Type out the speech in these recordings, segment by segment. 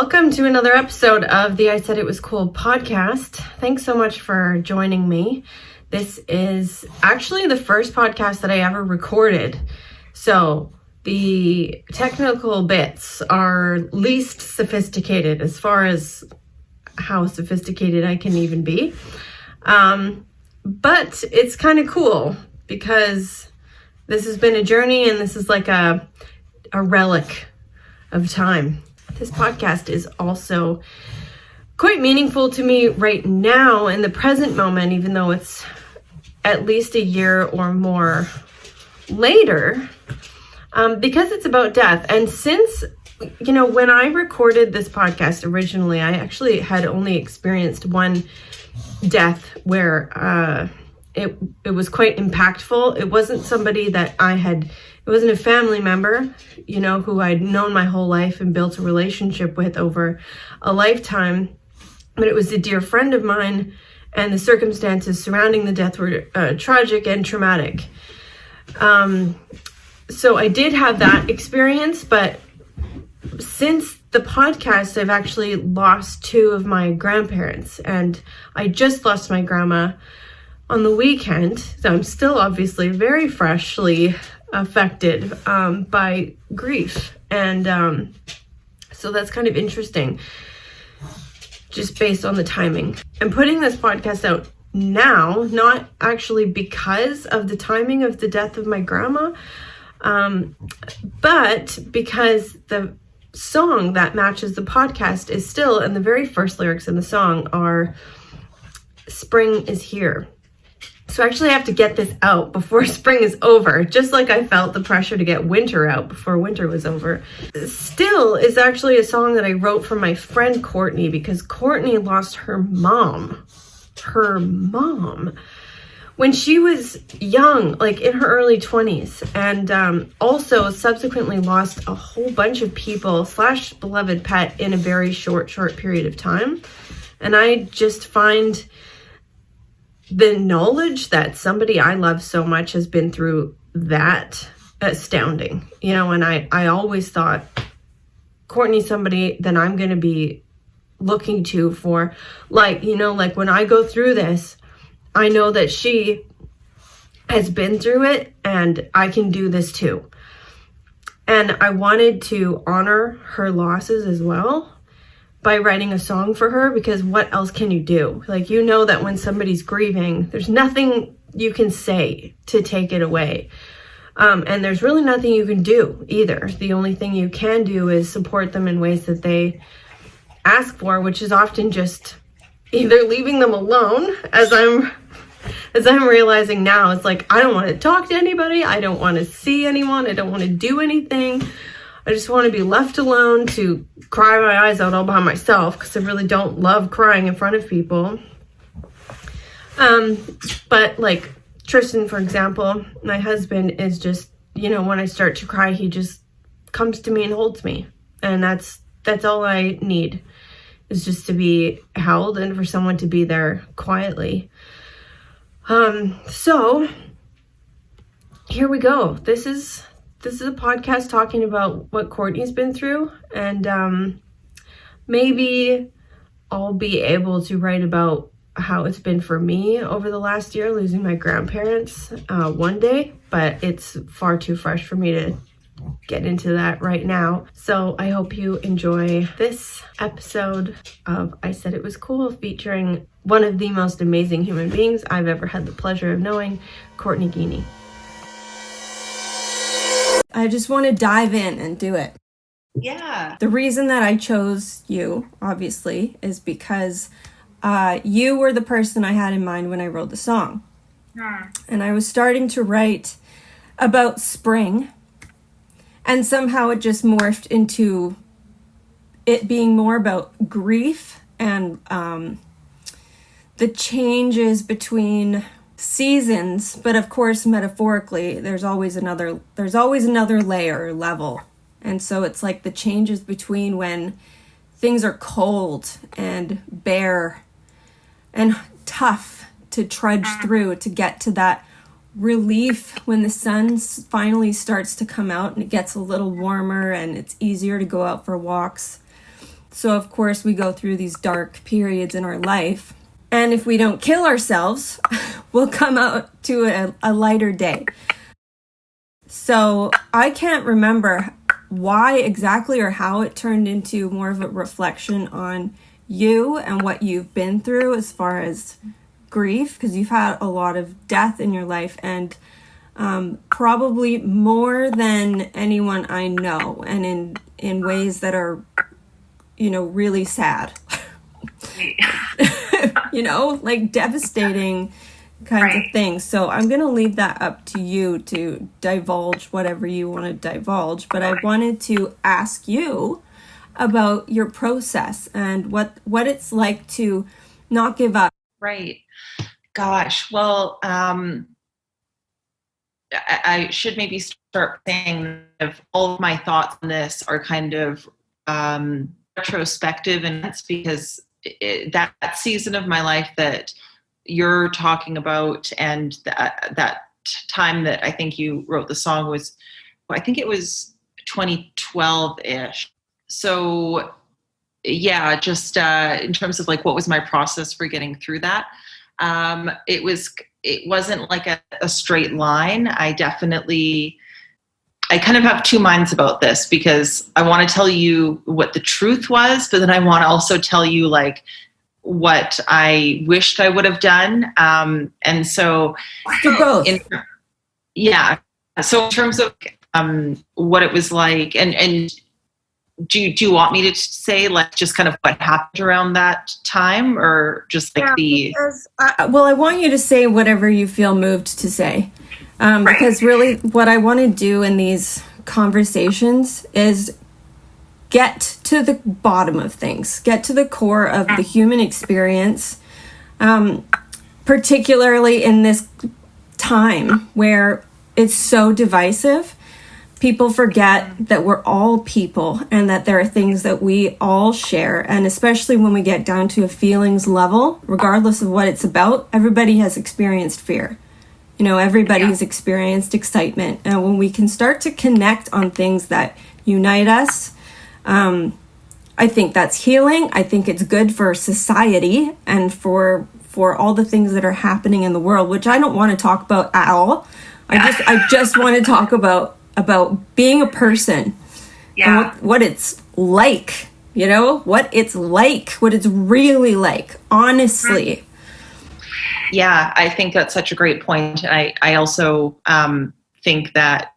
Welcome to another episode of the I Said It Was Cool podcast. Thanks so much for joining me. This is actually the first podcast that I ever recorded. So the technical bits are least sophisticated as far as how sophisticated I can even be. But it's kind of cool because this has been a journey and this is like a relic of time. This podcast is also quite meaningful to me right now in the present moment, even though it's at least a year or more later, because it's about death. And since, when I recorded this podcast originally, I actually had only experienced one death where it was quite impactful. It wasn't somebody that it wasn't a family member, who I'd known my whole life and built a relationship with over a lifetime. But it was a dear friend of mine, and the circumstances surrounding the death were tragic and traumatic. So I did have that experience, but since the podcast, I've actually lost two of my grandparents, and I just lost my grandma on the weekend. So I'm still obviously very freshly affected by grief. And so that's kind of interesting, just based on the timing. I'm putting this podcast out now, not actually because of the timing of the death of my grandma, but because the song that matches the podcast is still, and the very first lyrics in the song are, "Spring is here." So I actually have to get this out before spring is over, just like I felt the pressure to get winter out before winter was over. Still is actually a song that I wrote for my friend Courtney, because Courtney lost her mom when she was young, like in her early 20s, and also subsequently lost a whole bunch of people / beloved pet in a very short period of time. And I just find the knowledge that somebody I love so much has been through that astounding, and I always thought Courtney's somebody that I'm going to be looking to for, like when I go through this, I know that she has been through it and I can do this too. And I wanted to honor her losses as well by writing a song for her, because what else can you do? Like, that when somebody's grieving, there's nothing you can say to take it away. And there's really nothing you can do either. The only thing you can do is support them in ways that they ask for, which is often just either leaving them alone, as I'm realizing now. It's like, I don't want to talk to anybody. I don't want to see anyone. I don't want to do anything. I just want to be left alone to cry my eyes out all by myself, because I really don't love crying in front of people. But like Tristan, for example, my husband, is just, when I start to cry, he just comes to me and holds me. And that's all I need, is just to be held and for someone to be there quietly. So here we go. This is a podcast talking about what Courtney's been through, and maybe I'll be able to write about how it's been for me over the last year, losing my grandparents one day, but it's far too fresh for me to get into that right now. So I hope you enjoy this episode of I Said It Was Cool, featuring one of the most amazing human beings I've ever had the pleasure of knowing, Courtney Ghini. I just want to dive in and do it. Yeah. The reason that I chose you, obviously, is because you were the person I had in mind when I wrote the song. And I was starting to write about spring, and somehow it just morphed into it being more about grief and the changes between seasons, but of course metaphorically there's always another layer or level. And so it's like the changes between when things are cold and bare and tough to trudge through to get to that relief when the sun finally starts to come out and it gets a little warmer and it's easier to go out for walks. So of course we go through these dark periods in our life. And if we don't kill ourselves, we'll come out to a lighter day. So I can't remember why exactly or how it turned into more of a reflection on you and what you've been through as far as grief, because you've had a lot of death in your life, and probably more than anyone I know, and in ways that are, really sad. Like devastating kinds of things. So I'm going to leave that up to you to divulge whatever you want to divulge. But I wanted to ask you about your process and what it's like to not give up. Right. Gosh. Well, I should maybe start saying of all of my thoughts on this are kind of retrospective, and that's because that season of my life that you're talking about, and that time that I think you wrote the song was, I think it was 2012-ish. So yeah, just in terms of like what was my process for getting through that, it wasn't like a straight line. I kind of have two minds about this, because I want to tell you what the truth was, but then I want to also tell you like what I wished I would have done. And so both. So in terms of what it was like, and do you want me to say like just kind of what happened around that time, or just like well, I want you to say whatever you feel moved to say. Because really what I want to do in these conversations is get to the bottom of things, get to the core of the human experience, particularly in this time where it's so divisive. People forget that we're all people and that there are things that we all share. And especially when we get down to a feelings level, regardless of what it's about, everybody has experienced fear. Everybody's experienced excitement. And when we can start to connect on things that unite us, I think that's healing. I think it's good for society and for all the things that are happening in the world, which I don't want to talk about at all. I just want to talk about being a person and what it's like, what it's really like, honestly. Yeah, I think that's such a great point. And I also think that,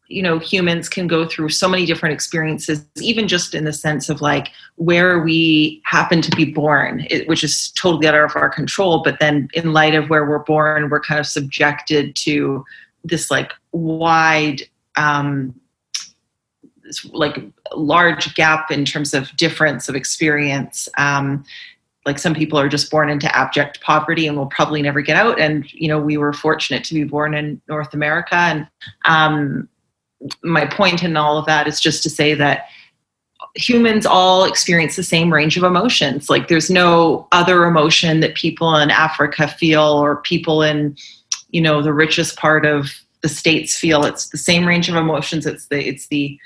humans can go through so many different experiences, even just in the sense of like where we happen to be born, which is totally out of our control. But then in light of where we're born, we're kind of subjected to this like wide, this like large gap in terms of difference of experience. Like some people are just born into abject poverty and will probably never get out. And, we were fortunate to be born in North America. And my point in all of that is just to say that humans all experience the same range of emotions. Like there's no other emotion that people in Africa feel, or people in, the richest part of the States feel. It's the same range of emotions. It's the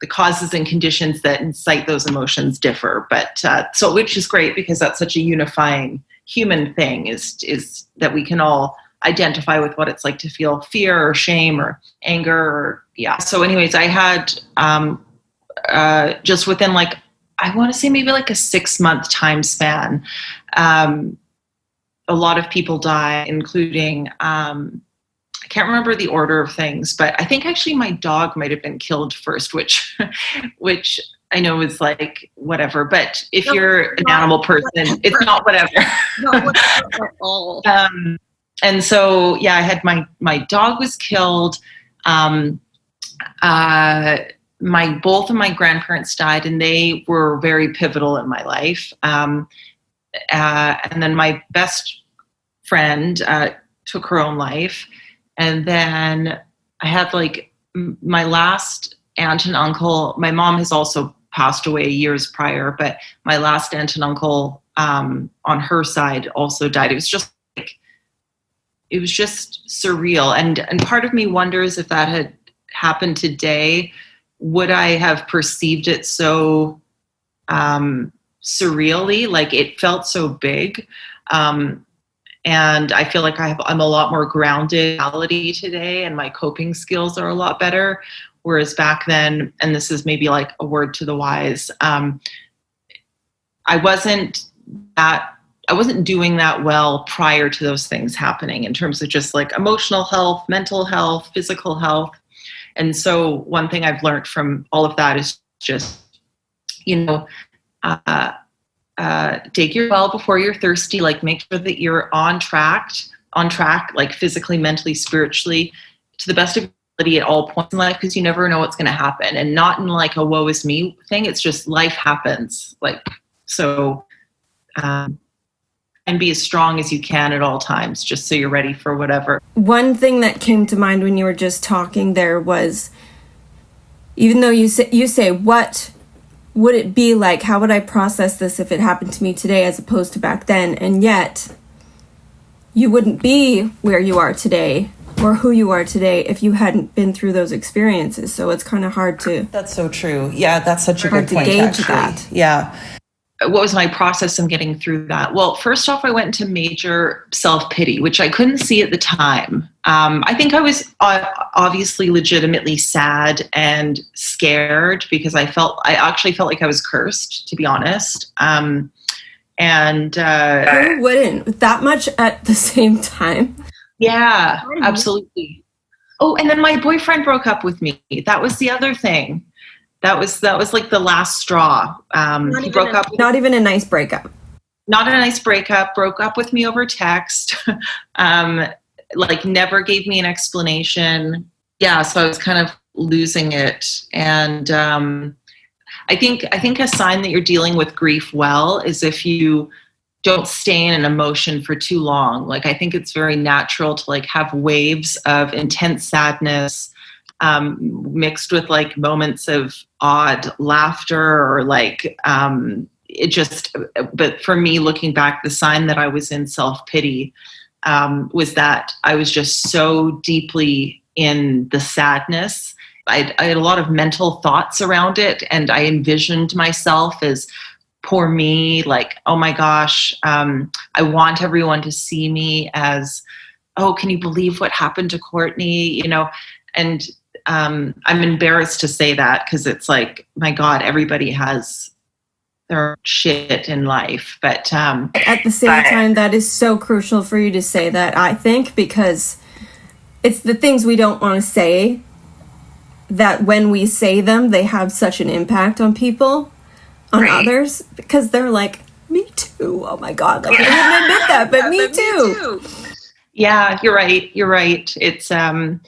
causes and conditions that incite those emotions differ, but so which is great, because that's such a unifying human thing is that we can all identify with what it's like to feel fear or shame or anger So anyways, I had just within like, I want to say maybe like a 6-month time span, a lot of people die, including I can't remember the order of things, but I think actually my dog might have been killed first, which I know is like whatever. But if you're an animal person, it's not whatever. Not whatever at all. And so I had my dog was killed. Both of my grandparents died, and they were very pivotal in my life. And then my best friend took her own life. And then I had like my last aunt and uncle. My mom has also passed away years prior, but my last aunt and uncle on her side also died. It was just surreal. And part of me wonders if that had happened today, would I have perceived it so surreally. Like, it felt so big. And I feel like I'm a lot more grounded in reality today, and my coping skills are a lot better. Whereas back then, and this is maybe like a word to the wise, I wasn't doing that well prior to those things happening in terms of just like emotional health, mental health, physical health. And so one thing I've learned from all of that is just, dig your well before you're thirsty. Like, make sure that you're on track, like physically, mentally, spiritually, to the best of your ability at all points in life, because you never know what's going to happen. And not in like a woe is me thing. It's just life happens. Like, so, and be as strong as you can at all times, just so you're ready for whatever. One thing that came to mind when you were just talking there was, even though you say, what would it be like? How would I process this if it happened to me today as opposed to back then? And yet, you wouldn't be where you are today or who you are today if you hadn't been through those experiences. So it's kind of hard to... That's so true. Yeah, that's such a good point, gauge actually. That. Yeah. What was my process in getting through that? Well, first off, I went into major self-pity, which I couldn't see at the time. I think I was obviously legitimately sad and scared, because I actually felt like I was cursed, to be honest. Who wouldn't? That much at the same time? Yeah, absolutely. Oh, and then my boyfriend broke up with me. That was the other thing. That was like the last straw. He broke up. Not even a nice breakup. Not a nice breakup. Broke up with me over text. Like, never gave me an explanation. Yeah, so I was kind of losing it. And I think a sign that you're dealing with grief well is if you don't stay in an emotion for too long. Like, I think it's very natural to like have waves of intense sadness, mixed with like moments of odd laughter, or like it just, but for me, looking back, the sign that I was in self-pity was that I was just so deeply in the sadness. I had a lot of mental thoughts around it, and I envisioned myself as poor me, like, oh my gosh, I want everyone to see me as, oh, can you believe what happened to Courtney? And I'm embarrassed to say that, because it's like, my God, everybody has their shit in life. But at the same time, that is so crucial for you to say that, I think, because it's the things we don't want to say that when we say them, they have such an impact on people, on others, because they're like, me too. Oh my God. Like, I didn't admit that, but me too. Yeah, you're right. It's, oh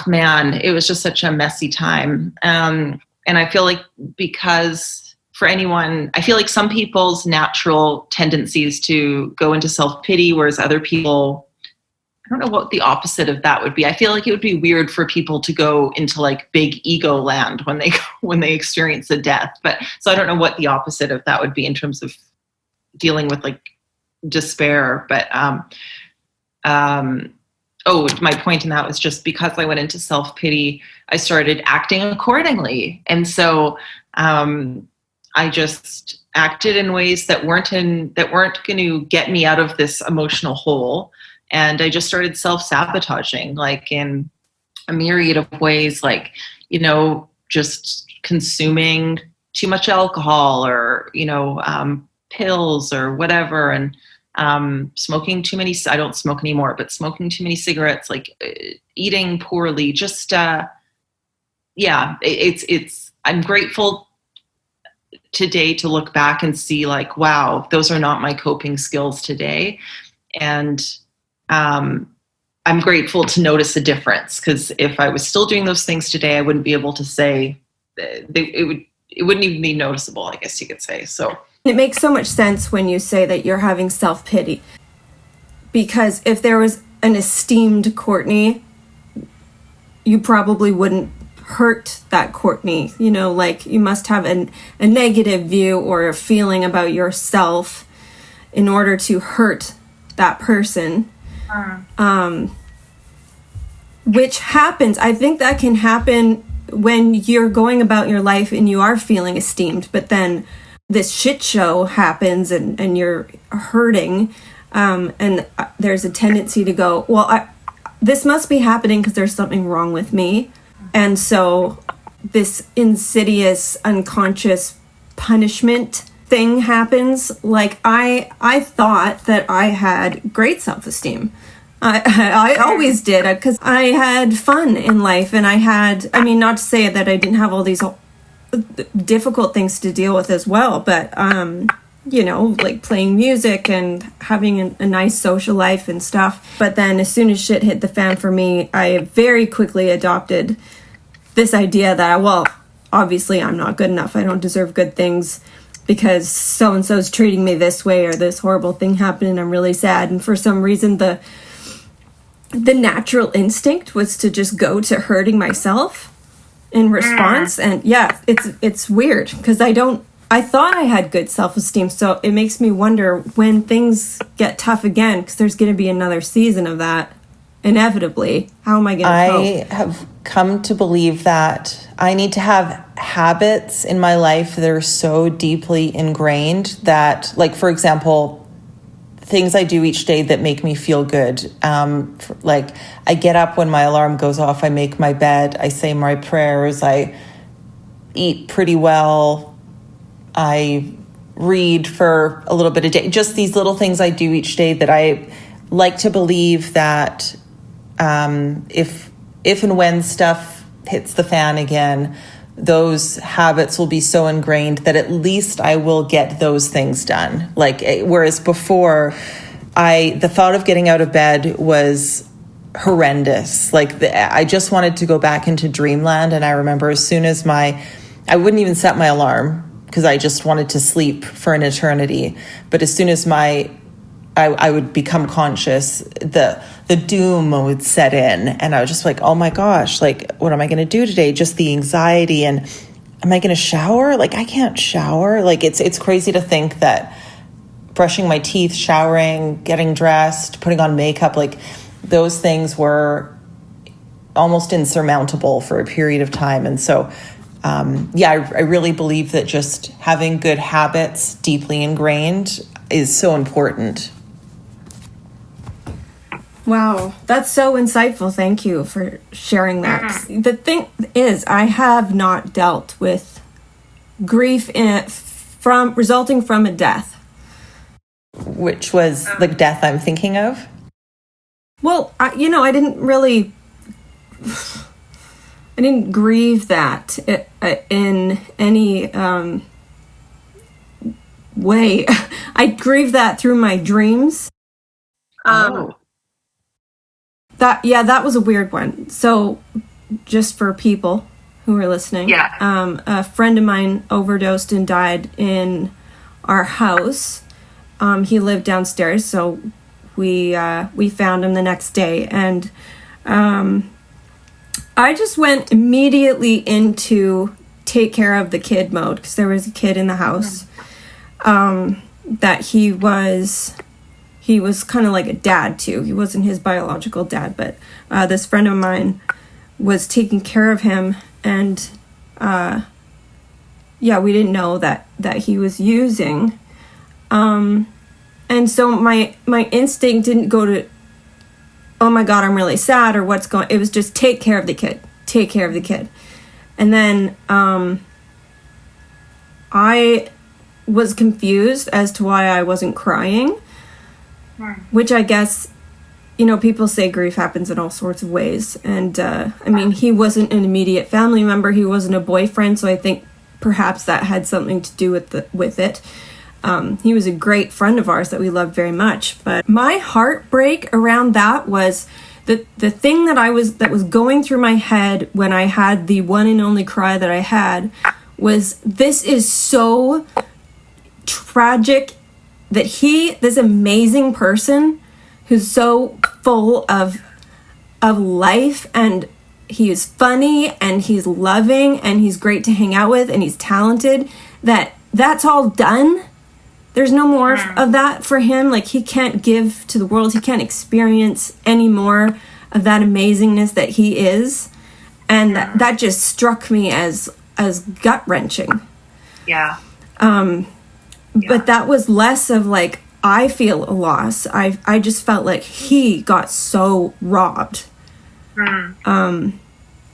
man, it was just such a messy time. And I feel like, because for anyone, I feel like some people's natural tendencies to go into self-pity, whereas other people, I don't know what the opposite of that would be. I feel like it would be weird for people to go into like big ego land when they experience a death. But so I don't know what the opposite of that would be in terms of dealing with like despair. But my point in that was just because I went into self-pity, I started acting accordingly. And so I just acted in ways that weren't going to get me out of this emotional hole. And I just started self-sabotaging, like in a myriad of ways, like, just consuming too much alcohol, or, pills or whatever. And smoking too many, I don't smoke anymore, but smoking too many cigarettes, like eating poorly, just, I'm grateful today to look back and see like, wow, those are not my coping skills today. And, I'm grateful to notice a difference, because if I was still doing those things today, I wouldn't be able to say it wouldn't even be noticeable, I guess you could say. So it makes so much sense when you say that you're having self-pity, because if there was an esteemed Courtney, you probably wouldn't hurt that Courtney. Like, you must have a negative view or a feeling about yourself in order to hurt that person. Which happens. I think that can happen when you're going about your life and you are feeling esteemed, but then this shit show happens and you're hurting, and there's a tendency to go, well, this must be happening because there's something wrong with me. And so this insidious, unconscious punishment thing happens. Like, I thought that I had great self-esteem. I always did, because I had fun in life, and not to say that I didn't have all these difficult things to deal with as well, but like playing music and having a nice social life and stuff. But then as soon as shit hit the fan for me, I very quickly adopted this idea that, well, obviously I'm not good enough. I don't deserve good things because so-and-so's treating me this way, or this horrible thing happened and I'm really sad. And for some reason, the natural instinct was to just go to hurting myself in response. And yeah, it's weird because I thought I had good self-esteem. So it makes me wonder when things get tough again, because there's going to be another season of that inevitably. How am I going to cope? I have come to believe that I need to have habits in my life that are so deeply ingrained that, like, for example, things I do each day that make me feel good. Like, I get up when my alarm goes off, I make my bed, I say my prayers, I eat pretty well, I read for a little bit a day. Just these little things I do each day that I like to believe that if and when stuff hits the fan again, those habits will be so ingrained that at least I will get those things done. Like, whereas before, the thought of getting out of bed was horrendous. Like, I just wanted to go back into dreamland. And I remember as soon as I wouldn't even set my alarm because I just wanted to sleep for an eternity. But as soon as I would become conscious, the doom would set in, and I was just like, oh my gosh, like, what am I going to do today? Just the anxiety, and am I going to shower? Like, I can't shower. Like, it's crazy to think that brushing my teeth, showering, getting dressed, putting on makeup, like, those things were almost insurmountable for a period of time. And so, I really believe that just having good habits deeply ingrained is so important. Wow, that's so insightful. Thank you for sharing that. The thing is, I have not dealt with grief resulting from a death. Which was the death I'm thinking of? Well, I didn't really... I didn't grieve that in any way. I grieved that through my dreams. That was a weird one. So, just for people who are listening, a friend of mine overdosed and died in our house. He lived downstairs, so we found him the next day, and I just went immediately into take care of the kid mode, because there was a kid in the house that he was kind of like a dad to. He wasn't his biological dad, but this friend of mine was taking care of him, and we didn't know that he was using. And so my instinct didn't go to, oh my God, I'm really sad, or what's going. It was just take care of the kid. Take care of the kid. And then I was confused as to why I wasn't crying. Which I guess, people say grief happens in all sorts of ways. And, he wasn't an immediate family member. He wasn't a boyfriend. So I think perhaps that had something to do with it. He was a great friend of ours that we loved very much. But my heartbreak around that was the thing that was going through my head when I had the one and only cry that I had was, this is so tragic that this amazing person who's so full of life, and he is funny, and he's loving, and he's great to hang out with, and he's talented, that's all done. There's no more of that for him. Like, he can't give to the world. He can't experience any more of that amazingness that he is. And that just struck me as gut-wrenching. Yeah. But that was less of like, I feel a loss. I just felt like he got so robbed. And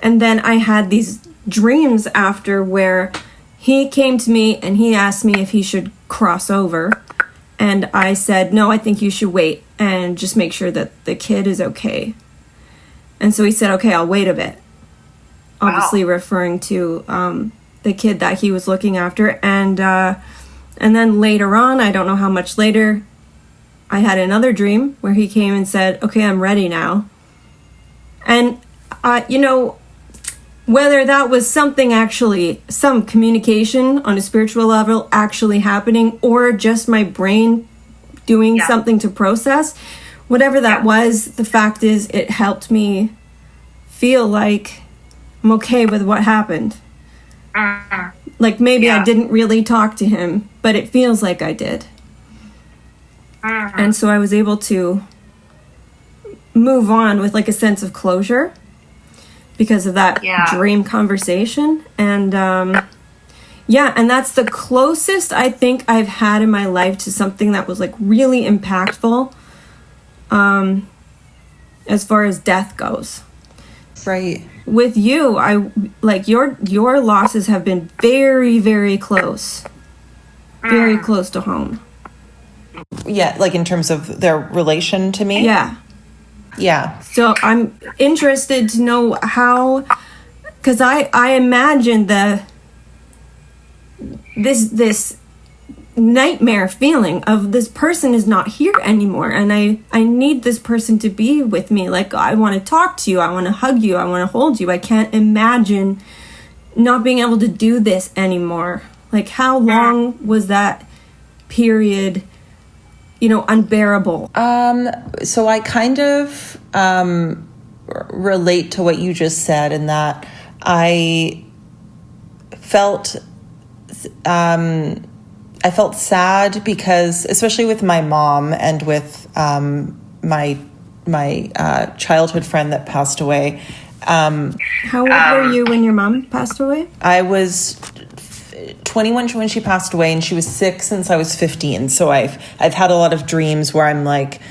then I had these dreams after where he came to me and he asked me if he should cross over. And I said, no, I think you should wait and just make sure that the kid is okay. And so he said, okay, I'll wait a bit. Obviously referring to the kid that he was looking after. And then later on, I don't know how much later, I had another dream where he came and said, okay, I'm ready now. And, whether that was something actually, some communication on a spiritual level actually happening, or just my brain doing something to process, whatever that was, the fact is it helped me feel like I'm okay with what happened. Like maybe I didn't really talk to him, but it feels like I did. And so I was able to move on with like a sense of closure because of that dream conversation. And and that's the closest I think I've had in my life to something that was like really impactful as far as death goes. Right. With you, I like your losses have been very, very close. Very close to home. Yeah, like in terms of their relation to me? Yeah. Yeah. So I'm interested to know how, because I imagine this nightmare feeling of this person is not here anymore, and I need this person to be with me. Like, I want to talk to you, I want to hug you, I want to hold you. I can't imagine not being able to do this anymore. Like, how long was that period, unbearable? So I kind of relate to what you just said in that I felt sad because, especially with my mom and with my childhood friend that passed away. How old were you when your mom passed away? I was 21 when she passed away, and she was sick since I was 15. So I've had a lot of dreams where I'm like,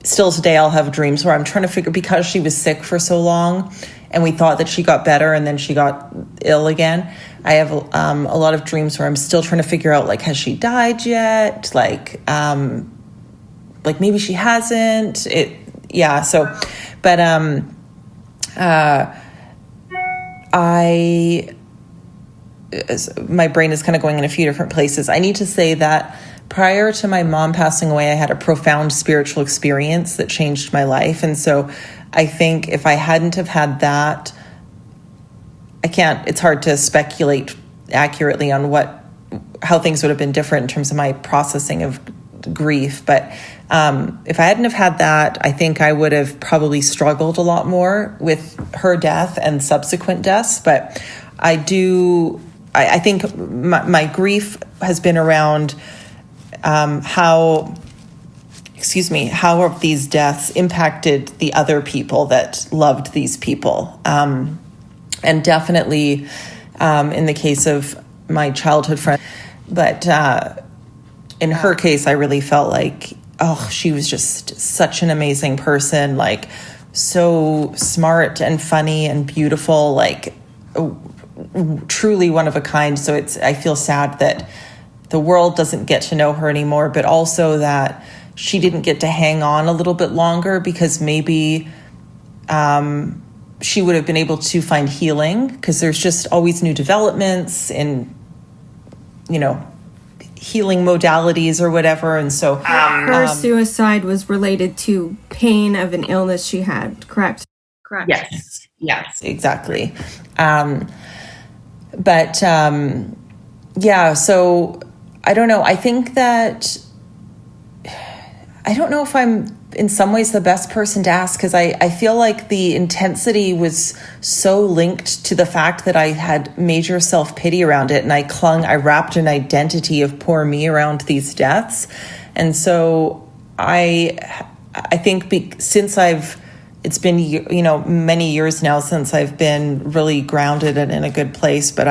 still today I'll have dreams where I'm trying to figure, because she was sick for so long and we thought that she got better and then she got ill again. I have a lot of dreams where I'm still trying to figure out, like, has she died yet? Like maybe she hasn't. So, but my brain is kind of going in a few different places. I need to say that prior to my mom passing away, I had a profound spiritual experience that changed my life. And so I think if I hadn't have had that, it's hard to speculate accurately on how things would have been different in terms of my processing of grief. But if I hadn't have had that, I think I would have probably struggled a lot more with her death and subsequent deaths. But I think my grief has been around how have these deaths impacted the other people that loved these people. And definitely in the case of my childhood friend. But in her case, I really felt like, she was just such an amazing person, like so smart and funny and beautiful, like truly one of a kind. So I feel sad that the world doesn't get to know her anymore, but also that she didn't get to hang on a little bit longer, because maybe she would have been able to find healing, because there's just always new developments in, healing modalities or whatever. And so her suicide was related to pain of an illness she had, correct? Correct. Yes, exactly. So I don't know. I think that I don't know if I'm in some ways the best person to ask, because I feel like the intensity was so linked to the fact that I had major self-pity around it, and I wrapped an identity of poor me around these deaths. And so I think since I've it's been, many years now since I've been really grounded and in a good place, but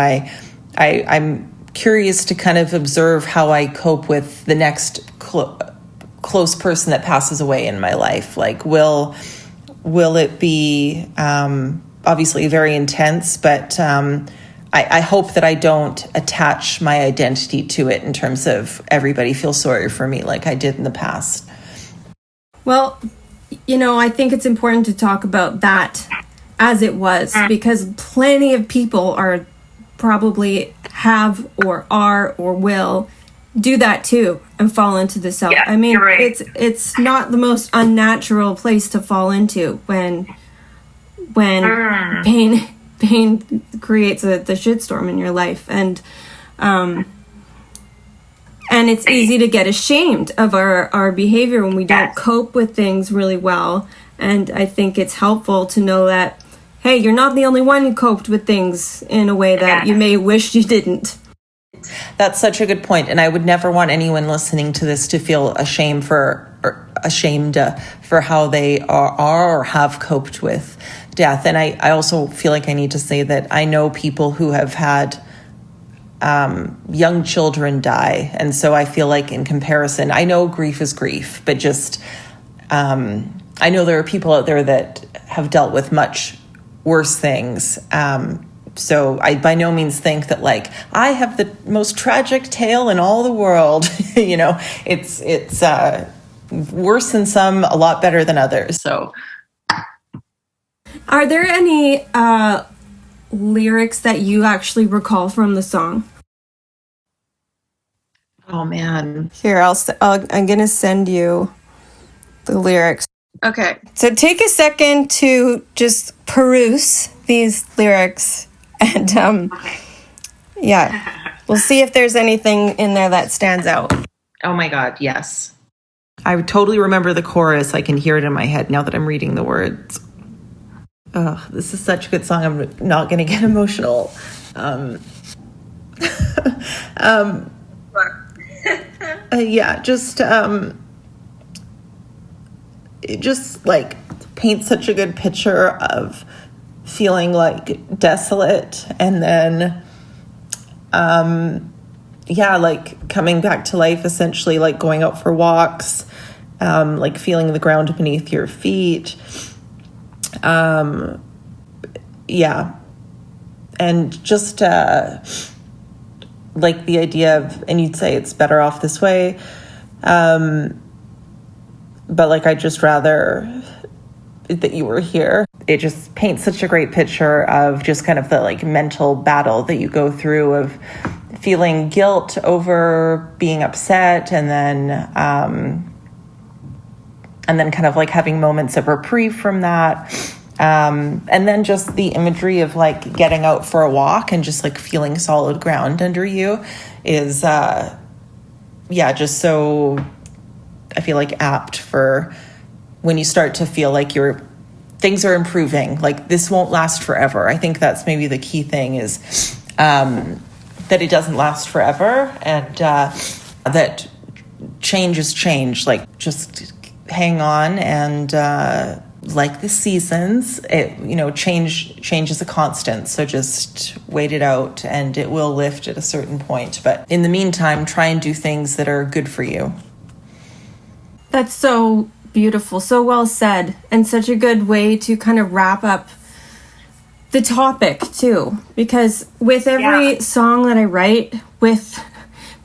I'm curious to kind of observe how I cope with the next close person that passes away in my life. Like, will it be obviously very intense, but I hope that I don't attach my identity to it in terms of everybody feels sorry for me like I did in the past. Well, I think it's important to talk about that as it was, because plenty of people are probably have or are or will do that too and fall into the self. Yeah, I mean, you're right. it's not the most unnatural place to fall into when pain creates the shitstorm in your life, and it's easy to get ashamed of our behavior when we don't cope with things really well. And I think it's helpful to know that, hey, you're not the only one who coped with things in a way that you may wish you didn't. That's such a good point. And I would never want anyone listening to this to feel ashamed for how they are or have coped with death. And I also feel like I need to say that I know people who have had young children die. And so I feel like in comparison, I know grief is grief, but just I know there are people out there that have dealt with much worse things. So I by no means think that like I have the most tragic tale in all the world. It's worse than some, a lot better than others. So are there any lyrics that you actually recall from the song? Oh man. Here, I'm gonna send you the lyrics. Okay. So take a second to just peruse these lyrics, and we'll see if there's anything in there that stands out. Oh my God, yes. I totally remember the chorus. I can hear it in my head now that I'm reading the words. Oh, this is such a good song. I'm not going to get emotional. It just like paints such a good picture of feeling like desolate, and then like coming back to life, essentially, like going out for walks, like feeling the ground beneath your feet. And just like the idea of, and you'd say it's better off this way, but like I'd just rather that you were here. It just paints such a great picture of just kind of the like mental battle that you go through of feeling guilt over being upset, and then kind of like having moments of reprieve from that. And then just the imagery of like getting out for a walk and just like feeling solid ground under you is, just so, I feel like apt for when you start to feel like things are improving, like this won't last forever. I think that's maybe the key thing is, that it doesn't last forever, and, that change is change. Like just hang on, and, like the seasons, change is a constant. So just wait it out, and it will lift at a certain point. But in the meantime, try and do things that are good for you. That's so beautiful, so well said, and such a good way to kind of wrap up the topic too. Because with every song that I write, with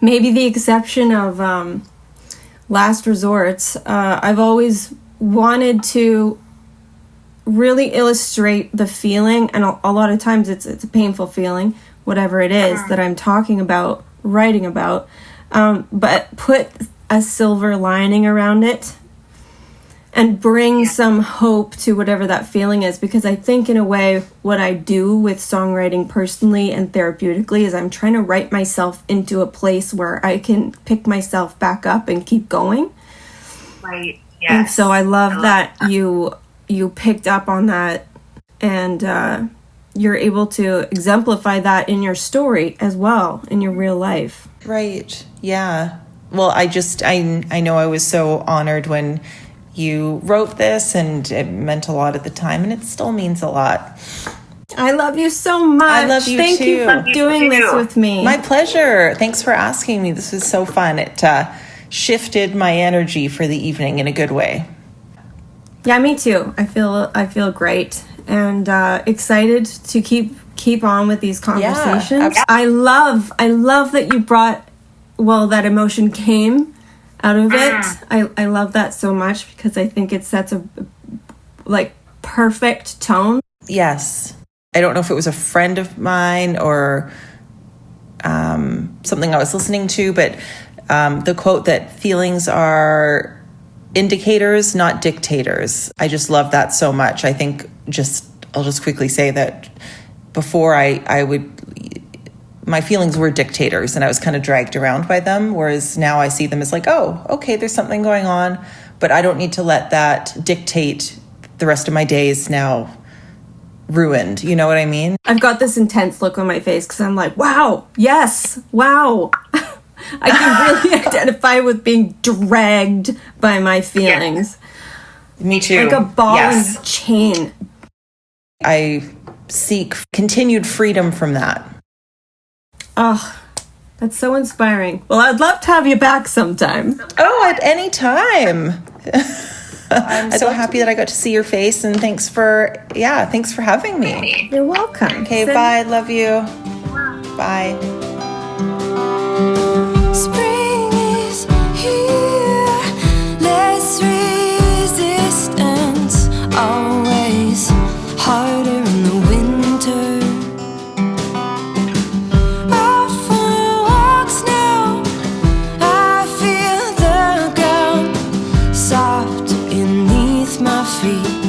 maybe the exception of Last Resorts, I've always wanted to really illustrate the feeling, and a lot of times it's a painful feeling, whatever it is that I'm talking about, writing about, but put a silver lining around it and bring some hope to whatever that feeling is. Because I think in a way what I do with songwriting personally and therapeutically is I'm trying to write myself into a place where I can pick myself back up and keep going. Right. Yes. And so I love that you picked up on that, and you're able to exemplify that in your story as well, in your real life. Right. Yeah. Well, I know I was so honored when you wrote this, and it meant a lot at the time, and it still means a lot. I love you so much. I love you Thank you too. for doing this with me. My pleasure. Thanks for asking me. This was so fun. It shifted my energy for the evening in a good way. Yeah, me too. I feel great and excited to keep on with these conversations. Yeah, I love that you brought that emotion came out of it. I love that so much because I think it sets a perfect tone. Yes. I don't know if it was a friend of mine or something I was listening to, but the quote that feelings are indicators, not dictators. I just love that so much. I think I'll just quickly say that before my feelings were dictators and I was kind of dragged around by them, whereas now I see them as like, oh, okay, there's something going on, but I don't need to let that dictate the rest of my days now ruined. You know what I mean? I've got this intense look on my face because I'm like, wow, yes, wow. I can really identify with being dragged by my feelings. Me too. Like a ball and chain. I seek continued freedom from that. Oh, that's so inspiring. Well, I'd love to have you back sometime. Oh, at any time. I'm so happy that I got to see your face, and thanks for having me. You're welcome. Okay, bye. Love you. Bye. Spring is here, less resistance, always harder in the winter. Out for walks now, I feel the ground soft beneath my feet.